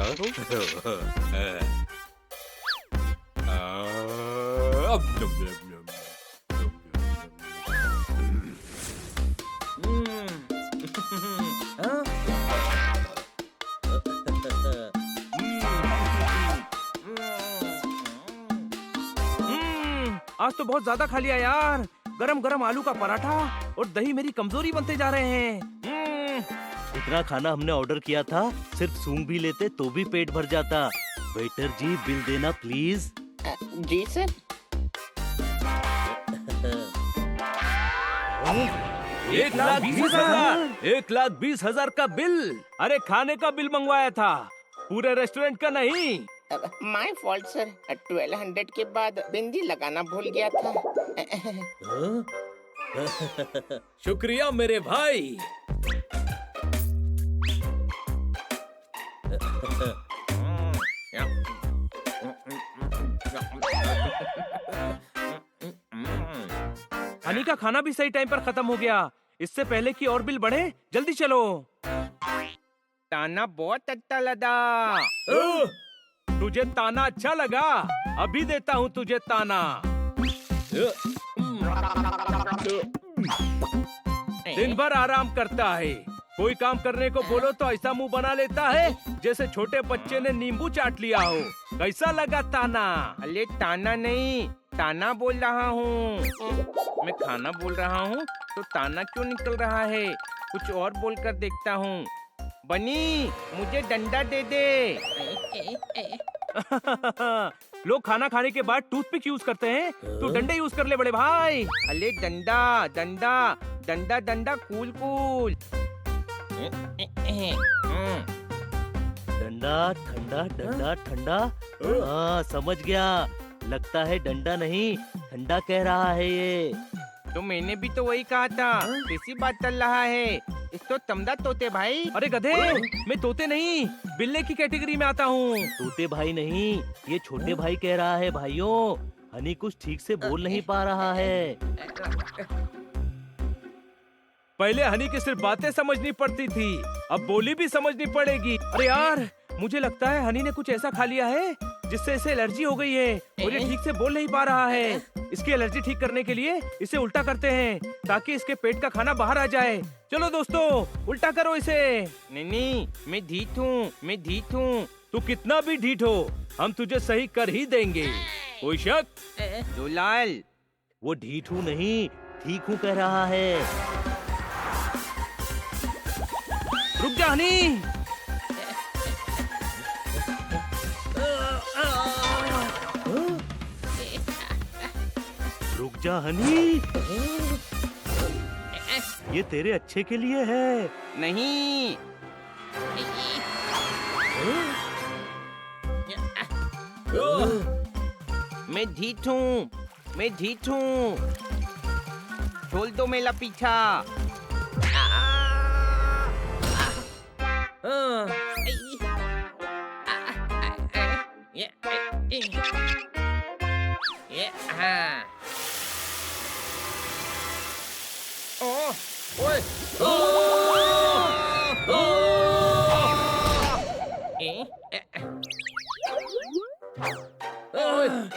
आज तो बहुत ज्यादा खा लिया यार। गरम गरम आलू का पराठा और दही मेरी कमजोरी बनते जा रहे हैं। इतना खाना हमने ऑर्डर किया था, सिर्फ सूंघ भी लेते तो भी पेट भर जाता। वेटर जी बिल देना प्लीज। जी सर। 1,20,000 का बिल। अरे खाने का बिल मंगवाया था, पूरे रेस्टोरेंट का नहीं। माय फॉल्ट सर, 1200 के बाद बिंदी लगाना भूल गया था। शुक्रिया मेरे भाई। हनी का खाना भी सही टाइम पर खत्म हो गया। इससे पहले कि और बिल बढ़े, जल्दी चलो। ताना बहुत अच्छा लगा। तुझे ताना अच्छा लगा? अभी देता हूँ तुझे ताना। दिन भर आराम करता है, कोई काम करने को बोलो तो ऐसा मुंह बना लेता है जैसे छोटे बच्चे ने नींबू चाट लिया हो। कैसा लगा ताना? अरे ताना नहीं, ताना बोल रहा हूँ। मैं खाना बोल रहा हूँ तो ताना क्यों निकल रहा है? कुछ और बोलकर देखता हूँ। बनी, मुझे डंडा दे दे। लोग खाना खाने के बाद टूथपिक यूज करते हैं, तू डंडे यूज कर ले बड़े भाई। अरे डंडा डंडा डंडा डंडा, कूल कूल। डंडा ठंडा, डंडा ठंडा। हाँ समझ गया, लगता है डंडा नहीं ठंडा कह रहा है ये। तो मैंने भी तो वही कहा था, किसी बात चल रहा है। इसको तमदा तोते भाई। अरे गधे, मैं तोते नहीं बिल्ले की कैटेगरी में आता हूँ। तोते भाई नहीं, ये छोटे भाई कह रहा है। भाइयों, हनी कुछ ठीक से बोल नहीं पा रहा है। पहले हनी की सिर्फ बातें समझनी पड़ती थी, अब बोली भी समझनी पड़ेगी। अरे यार, मुझे लगता है हनी ने कुछ ऐसा खा लिया है जिससे इसे एलर्जी हो गई है और ये ठीक से बोल नहीं पा रहा है। इसकी एलर्जी ठीक करने के लिए इसे उल्टा करते हैं ताकि इसके पेट का खाना बाहर आ जाए। चलो दोस्तों, उल्टा करो इसे। नहीं, मैं ढीठ हूँ, मैं ढीठ हूँ। तू कितना भी ढीठ हो, हम तुझे सही कर ही देंगे। कोई शक? दुलाल, वो ढीठ हूँ नहीं, ठीक हूँ कह रहा है। रुक जा हनी। रुक जा हनी, ये तेरे अच्छे के लिए है। नहीं। मैं ढीठ हूँ, मैं ढीठ हूँ। छोड़ दो मेरा पीछा।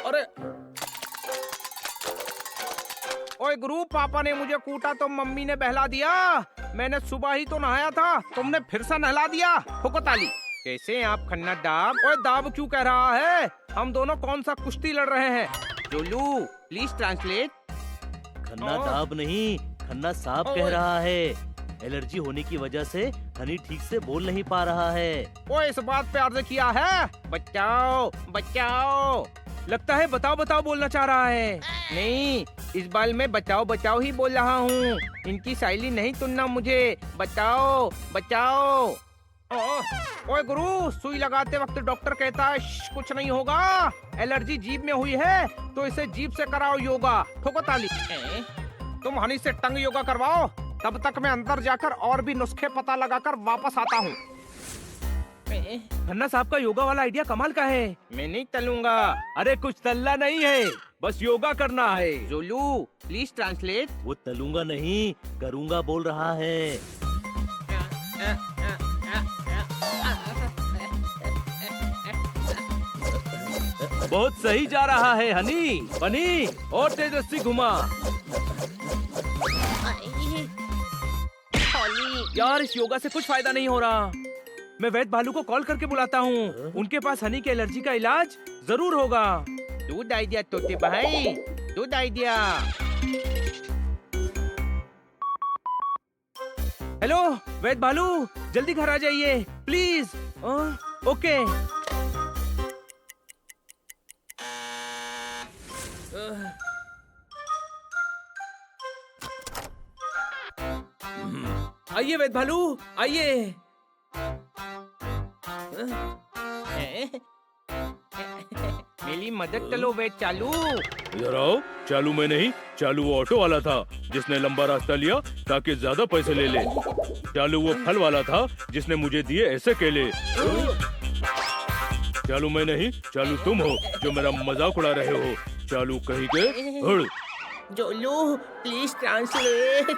अरे ओए गुरु, पापा ने मुझे कूटा तो मम्मी ने बहला दिया। मैंने सुबह ही तो नहाया था, तुमने फिर से नहला दिया। ठोको ताली। कैसे हैं आप खन्ना दाब? ओए दाब क्यों कह रहा है? हम दोनों कौन सा कुश्ती लड़ रहे हैं? जोलू, प्लीज ट्रांसलेट। खन्ना दाब नहीं, खन्ना साहब कह रहा है। एलर्जी होने की वजह से हनी ठीक से बोल नहीं पा रहा है। ओए इस बात पे अर्ज किया है, बचाओ बचाओ। लगता है बताओ बताओ बोलना चाह रहा है। नहीं, इस बार मैं बचाओ बचाओ ही बोल रहा हूँ। इनकी शैली नहीं सुनना मुझे। बचाओ बचाओ। ओए गुरु, सुई लगाते वक्त डॉक्टर कहता है कुछ नहीं होगा। एलर्जी जीभ में हुई है तो इसे जीभ से कराओ योगा। ठोको ताली। तुम हनी से टंग योगा करवाओ, तब तक मैं अंदर जाकर और भी नुस्खे पता लगाकर वापस आता हूँ। खन्ना साहब का योगा वाला आइडिया कमाल का है। मैं नहीं तलूंगा। अरे कुछ तल्ला नहीं है, बस योगा करना है। जोलू, प्लीज ट्रांसलेट। वो तलूंगा नहीं, करूंगा बोल रहा है। बहुत सही जा रहा है हनी। बनी और तेजस्वी घुमा। यार इस योगा से कुछ फायदा नहीं हो रहा। मैं वैद्य भालू को कॉल करके बुलाता हूँ। उनके पास हनी के एलर्जी का इलाज जरूर होगा। दूध आइडिया तोते भाई, दूध आइडिया। हेलो वैद्य भालू, जल्दी घर आ जाइए प्लीज। ओके। आइए वैद्य भालू, आइए। मेरी मदद चलो वे चालू। इधर आओ। चालू मैं नहीं, चालू वो ऑटो वाला था जिसने लंबा रास्ता लिया ताकि ज्यादा पैसे ले ले। चालू वो फल वाला था जिसने मुझे दिए ऐसे केले। चालू मैं नहीं, चालू तुम हो जो मेरा मजाक उड़ा रहे हो। चालू कहीं के हड़। जोलू प्लीज ट्रांसलेट।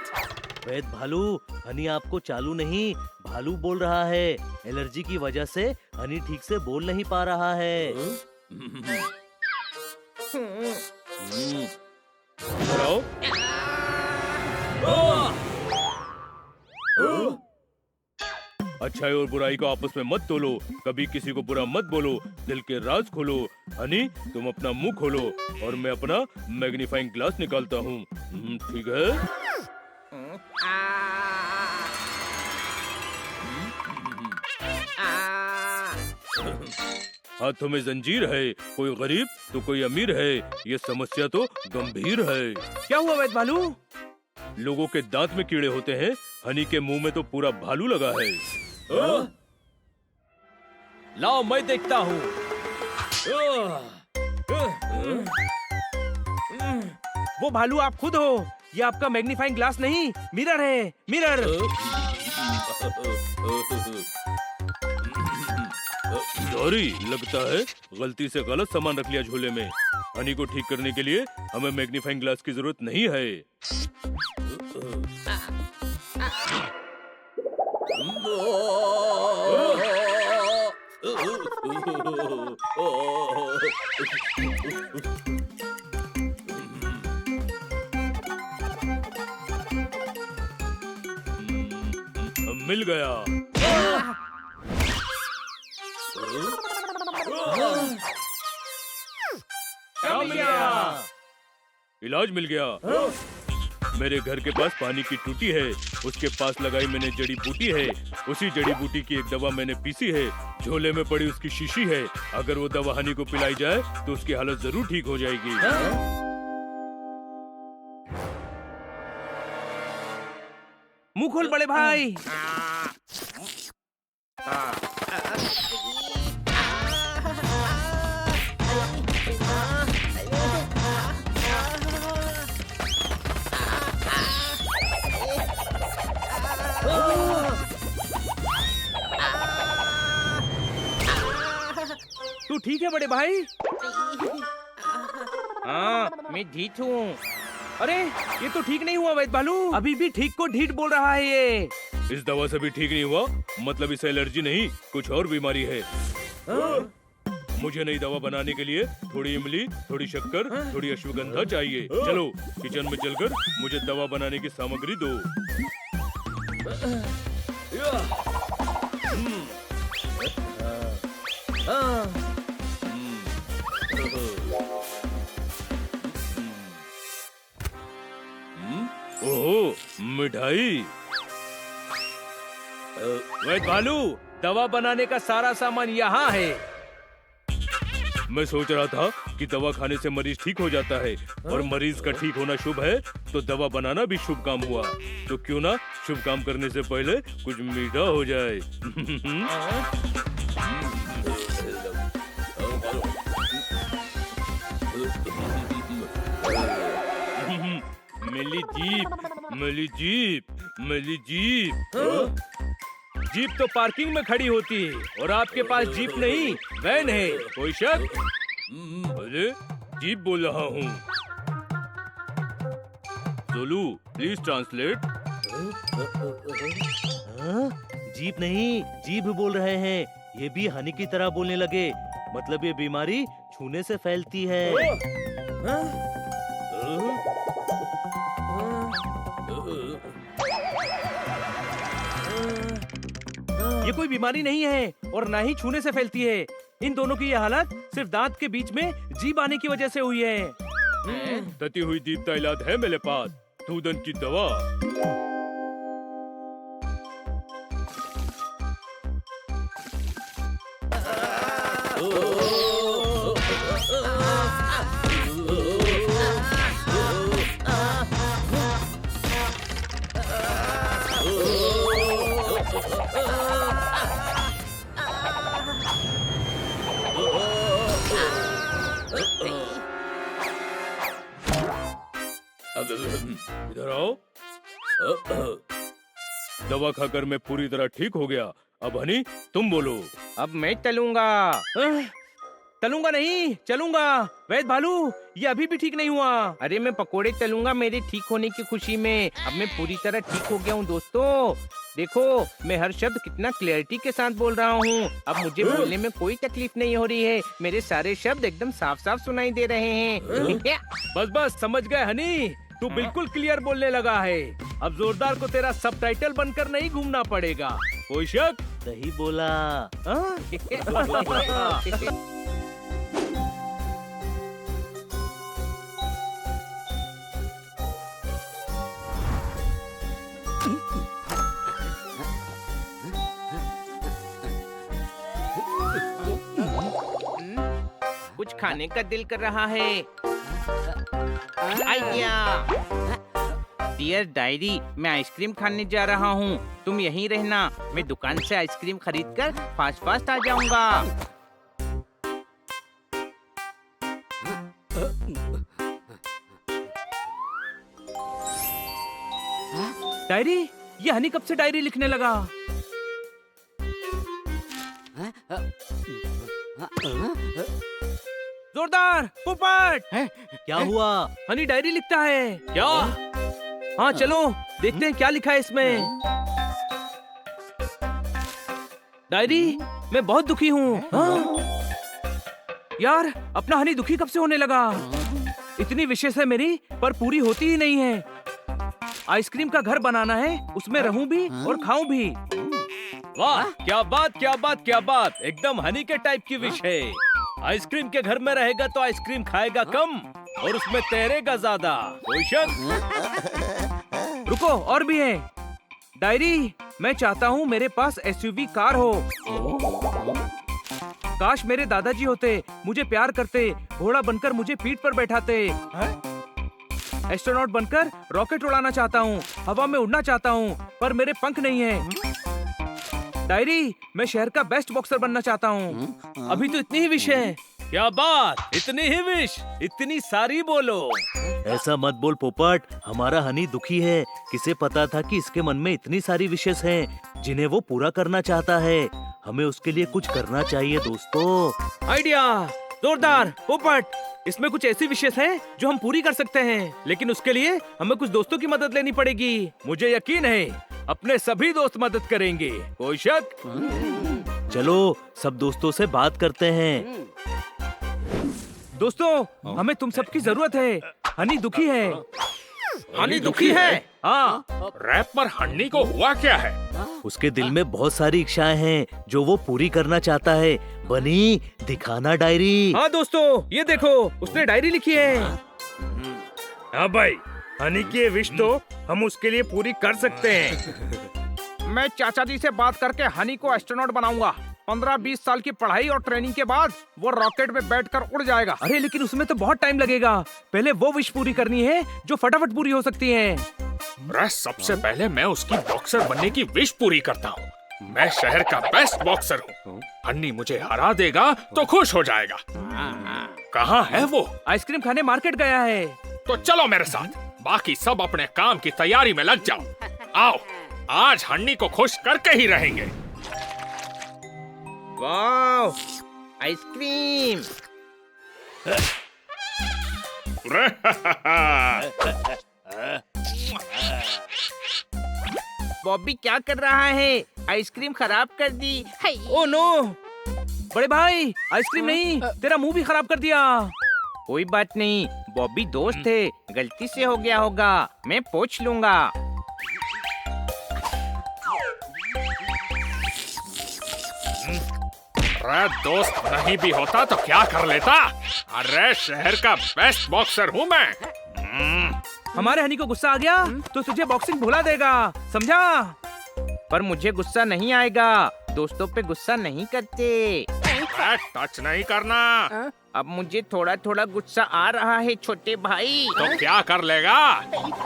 वैद्य भालू, हनी आपको चालू नहीं भालू बोल रहा है। एलर्जी की वजह से हनी ठीक से बोल नहीं पा रहा है। इधर आओ। अच्छाई और बुराई को आपस में मत तोलो, कभी किसी को बुरा मत बोलो, दिल के राज खोलो। हनी तुम अपना मुंह खोलो और मैं अपना मैग्नीफाइंग ग्लास निकालता हूँ। ठीक है? हाथों में जंजीर है, कोई गरीब तो कोई अमीर है। ये समस्या तो गंभीर है। क्या हुआ वैद्य भालू? लोगों के दांत में कीड़े होते हैं, हनी के मुंह में तो पूरा भालू लगा है। लाओ मैं देखता हूँ। वो भालू आप खुद हो। ये आपका मैग्नीफाइंग ग्लास नहीं, मिरर है, मिरर। सॉरी, लगता है गलती से गलत सामान रख लिया झोले में। हनी को ठीक करने के लिए हमें मैग्नीफाइंग ग्लास की जरूरत नहीं है। मिल गया। क्या मिल गया? इलाज मिल गया। मेरे घर के पास पानी की टूटी है, उसके पास लगाई मैंने जड़ी बूटी है। उसी जड़ी बूटी की एक दवा मैंने पीसी है। झोले में पड़ी उसकी शीशी है। अगर वो दवा हनी को पिलाई जाए तो उसकी हालत जरूर ठीक हो जाएगी। मुंह खोल बड़े भाई। तू ठीक है बड़े भाई? हाँ मैं ठीक हूँ। अरे ये तो ठीक नहीं हुआ वैद्य भालू। अभी भी ठीक को ढीठ बोल रहा है ये। इस दवा से भी ठीक नहीं हुआ, मतलब इसे एलर्जी नहीं कुछ और बीमारी है। मुझे नई दवा बनाने के लिए थोड़ी इमली, थोड़ी शक्कर, थोड़ी अश्वगंधा चाहिए। चलो किचन में चलकर मुझे दवा बनाने की सामग्री दो। ओह मिठाई। वैद्य भालू, दवा बनाने का सारा सामान यहाँ है। मैं सोच रहा था कि दवा खाने से मरीज ठीक हो जाता है और मरीज का ठीक होना शुभ है तो दवा बनाना भी शुभ काम हुआ। तो क्यों ना शुभ काम करने से पहले कुछ मीठा हो जाए। मेरी जीप, मेरी जीप, मेरी जीप। जीप तो पार्किंग में खड़ी होती है और आपके पास जीप नहीं वैन है। कोई शक? अरे जीप बोल रहा हूँ। सोलू प्लीज ट्रांसलेट। हाँ? जीप नहीं जीभ बोल रहे हैं। ये भी हनी की तरह बोलने लगे। मतलब ये बीमारी छूने से फैलती है। ये कोई बीमारी नहीं है और ना ही छूने से फैलती है। इन दोनों की ये हालत सिर्फ दांत के बीच में जीभ आने की वजह से हुई है। तती हुई जीभ का इलाज है मेरे पास, सूदन की दवा। इधर आओ। दवा खाकर मैं पूरी तरह ठीक हो गया। अब हनी तुम बोलो। अब मैं चलूंगा। तलूंगा नहीं, चलूंगा। वैद भालू, ये अभी भी ठीक नहीं हुआ। अरे मैं पकोड़े तलूंगा मेरे ठीक होने की खुशी में। अब मैं पूरी तरह ठीक हो गया हूँ दोस्तों। देखो मैं हर शब्द कितना क्लैरिटी के साथ बोल रहा हूँ। अब मुझे बोलने में कोई तकलीफ नहीं हो रही है। मेरे सारे शब्द एकदम साफ साफ सुनाई दे रहे हैं। बस बस समझ गए हनी, तू बिल्कुल क्लियर बोलने लगा है। अब जोरदार को तेरा सबटाइटल बनकर नहीं घूमना पड़ेगा। कोई शक? सही बोला। हाँ? कुछ खाने का दिल कर रहा है। आइडिया। डियर डायरी, मैं आइसक्रीम खाने जा रहा हूँ। तुम यहीं रहना। मैं दुकान से आइसक्रीम खरीदकर फास्ट फास्ट आ जाऊंगा। डायरी? ये हनी कब से डायरी लिखने लगा? जोरदार, पोपट! क्या हुआ? हनी डायरी लिखता है। क्या? हाँ चलो देखते हैं क्या लिखा है इसमें। डायरी, मैं बहुत दुखी हूँ। हाँ? यार, अपना हनी दुखी कब से होने लगा? इतनी विशेष है मेरी, पर पूरी होती ही नहीं है। आइसक्रीम का घर बनाना है, उसमें रहूं भी और खाऊं भी। वाह, क्या बात क्या बात क्या बात! एकदम हनी के टाइप की विश है। आइसक्रीम के घर में रहेगा तो आइसक्रीम खाएगा कम और उसमें तैरेगा ज्यादा। कोई शक? रुको, और भी है। डायरी, मैं चाहता हूँ मेरे पास एसयूवी कार हो। काश मेरे दादाजी होते, मुझे प्यार करते, घोड़ा बनकर मुझे पीठ पर बैठाते। एस्ट्रोनॉट बनकर रॉकेट उड़ाना चाहता हूँ, हवा में उड़ना चाहता हूँ, पर मेरे पंख नहीं है। डायरी, मैं शहर का बेस्ट बॉक्सर बनना चाहता हूँ। अभी तो इतनी ही विश है। क्या बात, इतनी ही विश? इतनी सारी बोलो। ऐसा मत बोल पोपट, हमारा हनी दुखी है। किसे पता था कि इसके मन में इतनी सारी विशेष हैं जिन्हें वो पूरा करना चाहता है। हमें उसके लिए कुछ करना चाहिए दोस्तों। आइडिया! जोरदार, पोपट! इसमें कुछ ऐसी विशेष हैं जो हम पूरी कर सकते हैं, लेकिन उसके लिए हमें कुछ दोस्तों की मदद लेनी पड़ेगी। मुझे यकीन है अपने सभी दोस्त मदद करेंगे। कोई शक? चलो सब दोस्तों से बात करते हैं। दोस्तों, हमें तुम सबकी जरूरत है। हनी दुखी है। हनी दुखी है? हाँ। रैपर हन्नी को हुआ क्या है? उसके दिल में बहुत सारी इच्छाएं हैं जो वो पूरी करना चाहता है। बनी, दिखाना डायरी। हाँ दोस्तों, ये देखो, उसने डायरी लिखी है। हाँ भाई, हनी की विश तो हम उसके लिए पूरी कर सकते हैं। मैं चाचा जी से बात करके हनी को एस्ट्रोनॉट बनाऊंगा। 15-20 साल की पढ़ाई और ट्रेनिंग के बाद वो रॉकेट में बैठकर उड़ जाएगा। अरे लेकिन उसमें तो बहुत टाइम लगेगा। पहले वो विश पूरी करनी है जो फटाफट पूरी हो सकती है। सबसे पहले मैं उसकी बॉक्सर बनने की विश पूरी करता हूँ। मैं शहर का बेस्ट बॉक्सर हूँ। हन्नी मुझे हरा देगा तो खुश हो जाएगा। कहाँ है वो? आइसक्रीम खाने मार्केट गया है। तो चलो मेरे साथ, बाकी सब अपने काम की तैयारी में लग जाओ। आओ, आज हन्नी को खुश करके ही रहेंगे। वाह, आइसक्रीम! बॉबी क्या कर रहा है? आइसक्रीम खराब कर दी। हाय। ओ नो, बड़े भाई आइसक्रीम नहीं, तेरा मुंह भी खराब कर दिया। कोई बात नहीं, बॉबी दोस्त है, गलती से हो गया होगा, मैं पोंछ लूंगा। अरे दोस्त नहीं भी होता तो क्या कर लेता? अरे शहर का बेस्ट बॉक्सर हूँ मैं। हमारे हनी को गुस्सा आ गया तो तुझे बॉक्सिंग भुला देगा, समझा? पर मुझे गुस्सा नहीं आएगा, दोस्तों पे गुस्सा नहीं करते। अरे टच नहीं करना। अब मुझे थोड़ा थोड़ा गुस्सा आ रहा है छोटे भाई। तो क्या कर लेगा?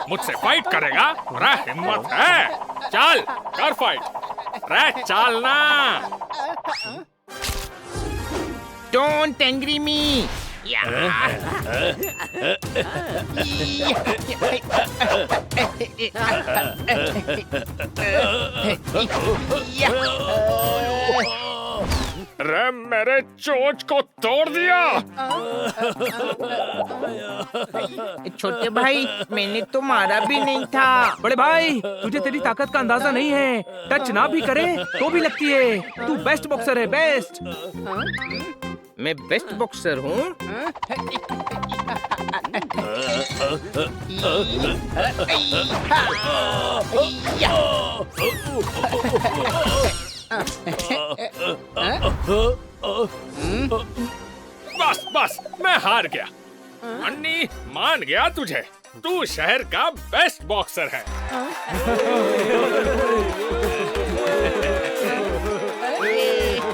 मुझसे फाइट करेगा? अरे हिम्मत है, चल कर फाइट। अरे चल ना। डोंट एंग्री मी। अरे मेरे चोंच को तोड़ दिया। छोटे भाई, मैंने तो मारा भी नहीं था। बड़े भाई तुझे तेरी ताकत का अंदाजा नहीं है, टच ना भी करे तो भी लगती है। तू बेस्ट बॉक्सर है, बेस्ट। मैं बेस्ट बॉक्सर हूँ। बस बस मैं हार गया। अन्नी मान गया तुझे, तू शहर का बेस्ट बॉक्सर है।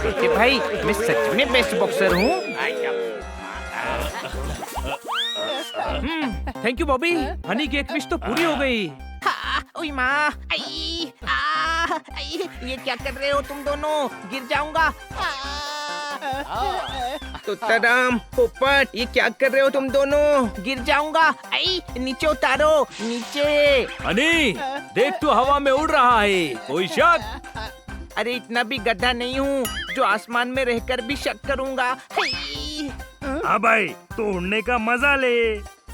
छोटे भाई, मैं सच में बेस्ट बॉक्सर हूँ। थैंक यू बॉबी, हनी की एक विश तो पूरी हो गई। ओए माँ, आई, आई, ये क्या कर रहे हो तुम दोनों? गिर जाऊंगा। तोताराम, पोपट, ये क्या कर रहे हो तुम दोनों? गिर जाऊंगा। आई, नीचे उतारो, नीचे। हनी देख, तू हवा में उड़ रहा है, कोई शक? अरे इतना भी गधा नहीं हूँ जो आसमान में रहकर भी शक करूंगा। हाँ भाई, तो उड़ने का मजा ले।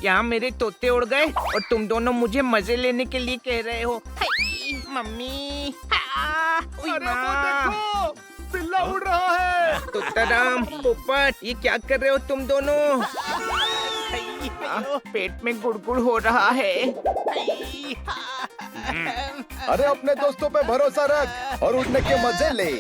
यहाँ मेरे तोते उड़ गए और तुम दोनों मुझे मजे लेने के लिए कह रहे हो। हाय, मम्मी। बिल्ला उड़ रहा है। तोताराम, पोपट, ये क्या कर रहे हो तुम दोनों? पेट में गुड़गुड़ हो रहा है। अरे अपने दोस्तों पे भरोसा रख और उड़ने के मजे ले।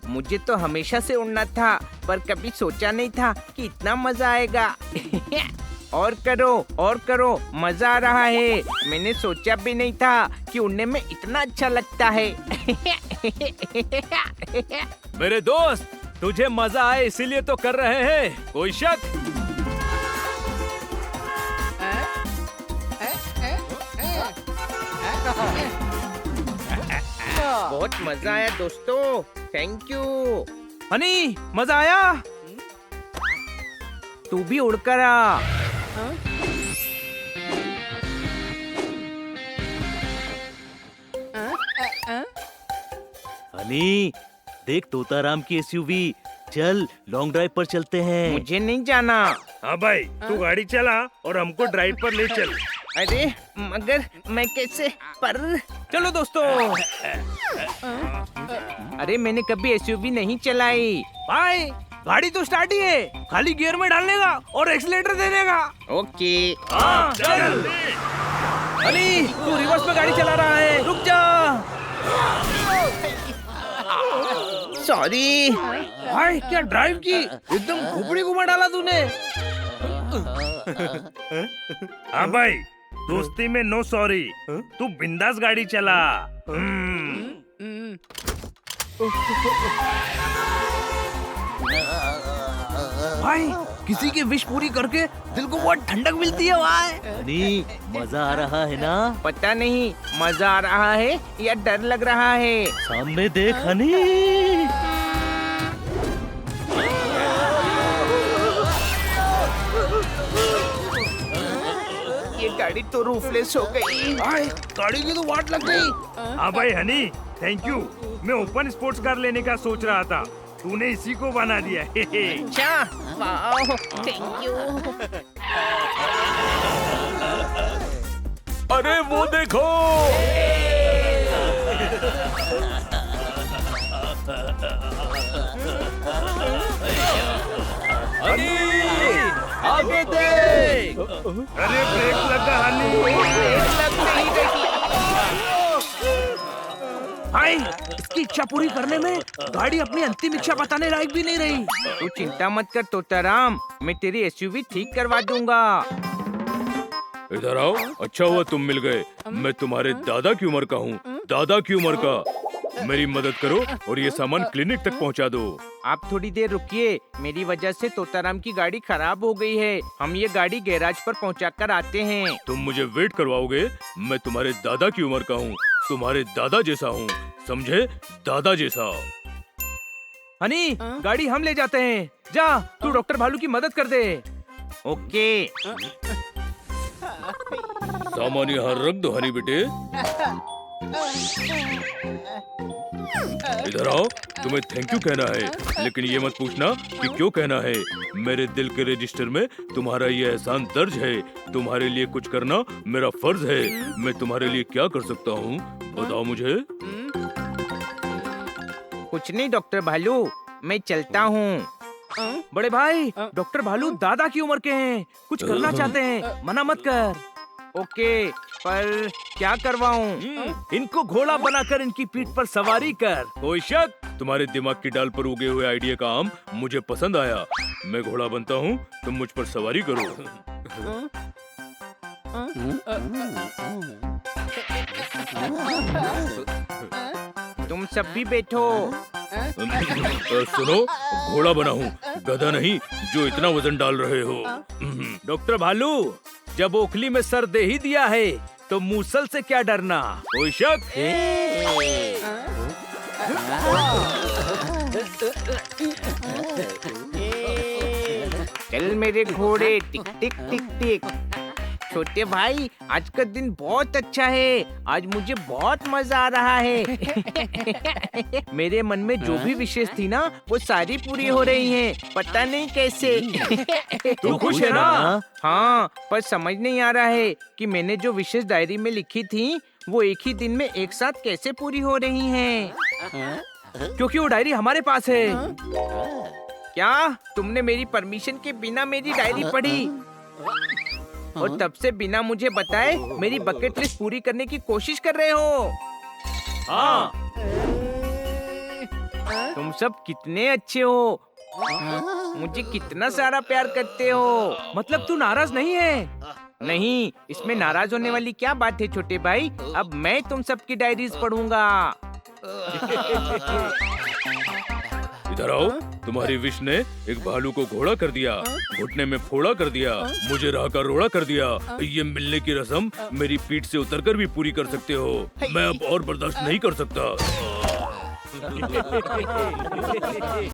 मुझे तो हमेशा से उड़ना था, पर कभी सोचा नहीं था कि इतना मजा आएगा। और करो, मजा आ रहा है। मैंने सोचा भी नहीं था कि उड़ने में इतना अच्छा लगता है। मेरे दोस्त, तुझे मजा आए इसीलिए तो कर रहे हैं, कोई शक? बहुत मजा आया दोस्तों, थैंक यू। हनी मजा आया? तू भी उड़कर आ। हनी देख तोताराम की एसयूवी, चल लॉन्ग ड्राइव पर चलते हैं। मुझे नहीं जाना। हाँ भाई, तू गाड़ी चला और हमको ड्राइव पर ले चल। अरे मगर मैं कैसे? पर चलो दोस्तों। अरे मैंने कभी एसयूवी नहीं चलाई। भाई गाड़ी तो स्टार्ट ही है, खाली गियर में डालने का और एक्सीलेटर देने का। ओके। हाँ चल। हनी तू रिवर्स में गाड़ी चला रहा है, रुक जा। सॉरी। भाई क्या ड्राइव की, एकदम खोपड़ी घुमा डाला तूने। हाँ भाई, दोस्ती में नो सॉरी। तू बिंदास गाड़ी चला। भाई किसी की विश पूरी करके दिल को बहुत ठंडक मिलती है भाई। हनी मजा आ रहा है ना? पता नहीं मजा आ रहा है या डर लग रहा है। सामने देख हनी। ये गाड़ी तो रूफलेस हो गई। भाई गाड़ी की तो वाट लग गई। हाँ भाई हनी, थैंक यू। मैं ओपन स्पोर्ट्स कार लेने का सोच रहा था, तूने इसी को बना दिया। अच्छा, वाह, थैंक यू। अरे वो देखो, हनी, आगे देख। अरे ब्रेक लगा हनी। भाई, इसकी इच्छा पूरी करने में गाड़ी अपनी अंतिम इच्छा बताने लायक भी नहीं रही। तू चिंता मत कर तोताराम, मैं तेरी एसयूवी ठीक करवा दूंगा। इधर आओ। अच्छा हुआ तुम मिल गए। मैं तुम्हारे दादा की उम्र का हूँ, दादा की उम्र का। मेरी मदद करो और ये सामान क्लिनिक तक पहुँचा दो। आप थोड़ी देर रुकिए, मेरी वजह से तोताराम की गाड़ी खराब हो गई है। हम ये गाड़ी गैराज पर पहुँचा कर आते हैं। तुम मुझे वेट करवाओगे? मैं तुम्हारे दादा की उम्र का हूँ, तुम्हारे दादा जैसा हूँ, समझे? दादा जैसा। हनी, गाड़ी हम ले जाते हैं। जा, तू डॉक्टर भालू की मदद कर दे। ओके। सामान यहाँ रख दो हनी बेटे। इधर आओ। तुम्हें थैंक यू कहना है, लेकिन ये मत पूछना कि क्यों कहना है। मेरे दिल के रजिस्टर में तुम्हारा ये एहसान दर्ज है। तुम्हारे लिए कुछ करना मेरा फर्ज है। मैं तुम्हारे लिए क्या कर सकता हूँ, बताओ मुझे। कुछ नहीं डॉक्टर भालू, मैं चलता हूँ। बड़े भाई, डॉक्टर भालू दादा की उम्र के हैं, कुछ करना चाहते हैं, मना मत कर। ओके, पर क्या करवाऊँ? इनको घोड़ा बनाकर इनकी पीठ पर सवारी कर। कोई शक? तुम्हारे दिमाग की डाल पर उगे हुए आइडिया का आम मुझे पसंद आया। मैं घोड़ा बनता हूँ, तुम मुझ पर सवारी करो। तुम सब भी बैठो। सुनो, घोड़ा बना हूँ, गधा नहीं जो इतना वजन डाल रहे हो। डॉक्टर भालू, जब ओखली में सर दे ही दिया है तो मूसल से क्या डरना। कोई शक? चल मेरे घोड़े, टिक टिक टिक टिक। छोटे भाई, आज का दिन बहुत अच्छा है। आज मुझे बहुत मजा आ रहा है। मेरे मन में जो भी विशेष थी ना, वो सारी पूरी हो रही हैं। पता नहीं कैसे। तू खुश है ना? हाँ, पर समझ नहीं आ रहा है कि मैंने जो विशेष डायरी में लिखी थी, वो एक ही दिन में एक साथ कैसे पूरी हो रही हैं। क्योंकि वो डायरी हमारे पास है। क्या तुमने मेरी परमिशन के बिना मेरी डायरी पढ़ी और तब से बिना मुझे बताए मेरी बकेट लिस्ट पूरी करने की कोशिश कर रहे हो? हाँ, तुम सब कितने अच्छे हो, मुझे कितना सारा प्यार करते हो। मतलब तू नाराज नहीं है? नहीं, इसमें नाराज होने वाली क्या बात है छोटे भाई। अब मैं तुम सबकी डायरीज पढ़ूंगा। इधर आओ। तुम्हारी विश ने एक भालू को घोड़ा कर दिया, घुटने में फोड़ा कर दिया, मुझे राह का रोड़ा कर दिया। ये मिलने की रस्म मेरी पीठ से उतरकर भी पूरी कर सकते हो। मैं अब और बर्दाश्त नहीं कर सकता।